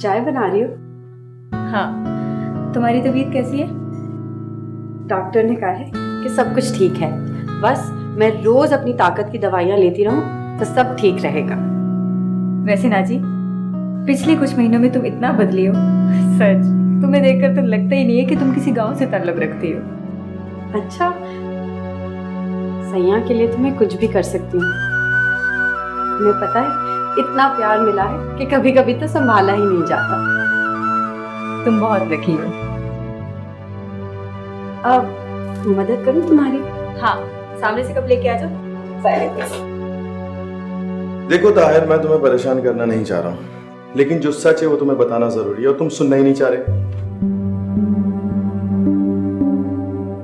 चाय बना रही हो? हाँ, तुम्हारी तबीयत कैसी है? डॉक्टर ने कहा है कि सब कुछ ठीक है, बस मैं रोज अपनी ताकत की दवाइयाँ लेती रहूं तो सब ठीक रहेगा। वैसे नाजी, पिछले कुछ महीनों में तुम इतना बदली हो, सच तुम्हें देखकर तो लगता ही नहीं है कि तुम किसी गांव से ताल्लुक रखती हो। अच्छा, सैया के लिए तो मैं कुछ भी कर सकती हूँ। तुम्हें पता है, इतना प्यार मिला है कि कभी कभी तो संभाला ही नहीं जाता। तुम बहुत लकी हो। अब मदद करूँ तुम्हारी? हाँ, सामने से कप लेके आ जाओ। देखो ताहिर, मैं तुम्हें परेशान करना नहीं चाह रहा हूँ, लेकिन जो सच है वो तुम्हें बताना जरूरी है और तुम सुनना ही नहीं चाह रहे।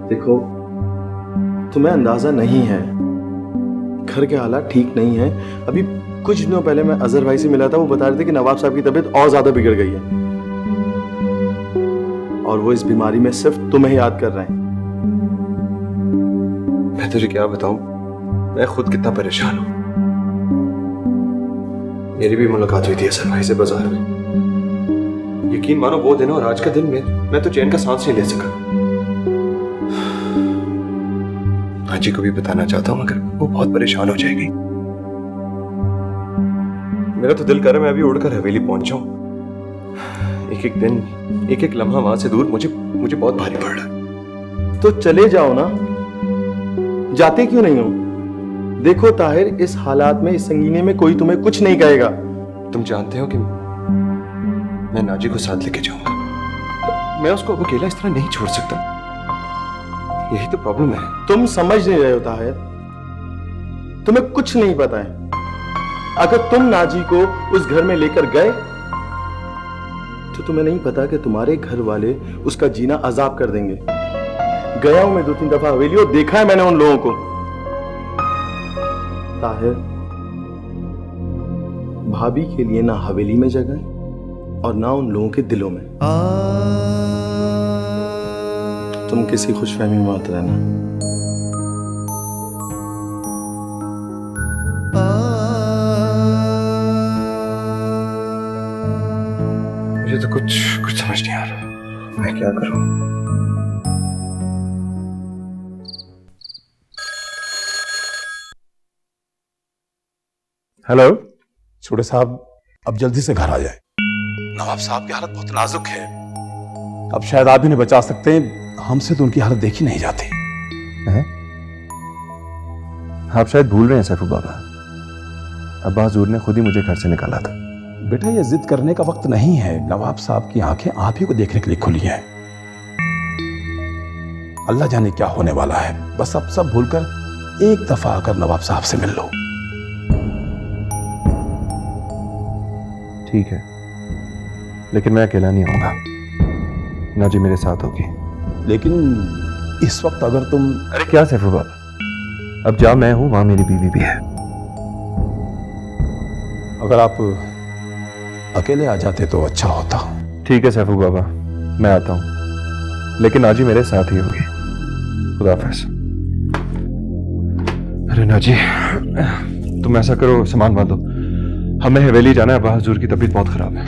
देखो, तुम्हें अंदाजा नहीं है, घर के हालात ठीक नहीं है। अभी कुछ दिनों पहले मैं अजहर भाई से मिला था, वो बता रहे थे कि नवाब साहब की तबीयत और ज्यादा बिगड़ गई है और वो इस बीमारी में सिर्फ तुम्हें याद कर रहे हैं। मैं तुझे क्या बताऊं, मैं खुद कितना परेशान हूं। मेरी भी मुलाकात हुई थी अजहर भाई से बाजार में। यकीन मानो वो दिन और आज का दिन में मैं तो चैन का सांस नहीं ले सका। हाजी को भी बताना चाहता हूं मगर वो बहुत परेशान हो जाएगी। मेरा तो दिल कर रहा है मैं अभी उड़कर हवेली पहुंच जाऊं। एक एक दिन, एक एक लम्हा वहां से दूर मुझे बहुत भारी पड़ रहा है। तो चले जाओ ना, जाते क्यों नहीं हो? देखो ताहिर, इस हालात में, इस संगीने में कोई तुम्हें कुछ नहीं कहेगा। तुम जानते हो कि मैं नाजी को साथ लेके जाऊंगा। मैं उसको अब अकेला इस तरह नहीं छोड़ सकता। यही तो प्रॉब्लम है। तुम समझ नहीं रहे हो ताहिर, तुम्हें कुछ नहीं पता है। अगर तुम नाजी को उस घर में लेकर गए तो तुम्हें नहीं पता कि तुम्हारे घर वाले उसका जीना अजाब कर देंगे। गया हूं मैं 2-3 दफा हवेली और देखा है मैंने उन लोगों को। ताहिर, भाभी के लिए ना हवेली में जगह और ना उन लोगों के दिलों में। तुम किसी खुशफहमी में मत रहना। मुझे तो कुछ समझ नहीं आ रहा, मैं क्या करूं। हेलो छोटे साहब, अब जल्दी से घर आ जाए। नवाब साहब की हालत बहुत नाजुक है। अब शायद आप ही नहीं बचा सकते, हमसे तो उनकी हालत देखी नहीं जाती है? आप शायद भूल रहे हैं सैफू बाबा, अब्बा हुजूर ने खुद ही मुझे घर से निकाला था। बेटा, ये जिद करने का वक्त नहीं है। नवाब साहब की आंखें आप ही को देखने के लिए खुली हैं। अल्लाह जाने क्या होने वाला है। बस अब सब भूलकर एक दफा आकर नवाब साहब से मिल लो। ठीक है, लेकिन मैं अकेला नहीं आऊंगा, नाजी मेरे साथ होगी। लेकिन इस वक्त अगर तुम... अरे क्या सैफू बाबा, अब जहां मैं हूं वहां मेरी बीवी भी है। अगर आप अकेले आ जाते तो अच्छा होता। ठीक है सैफू बाबा, मैं आता हूं, लेकिन नाजी मेरे साथ ही होगी। खुदा हाफिज़। अरे नाजी, तुम ऐसा करो, सामान बांधो, हमें हवेली जाना है। अब्बा हुजूर की तबीयत बहुत खराब है।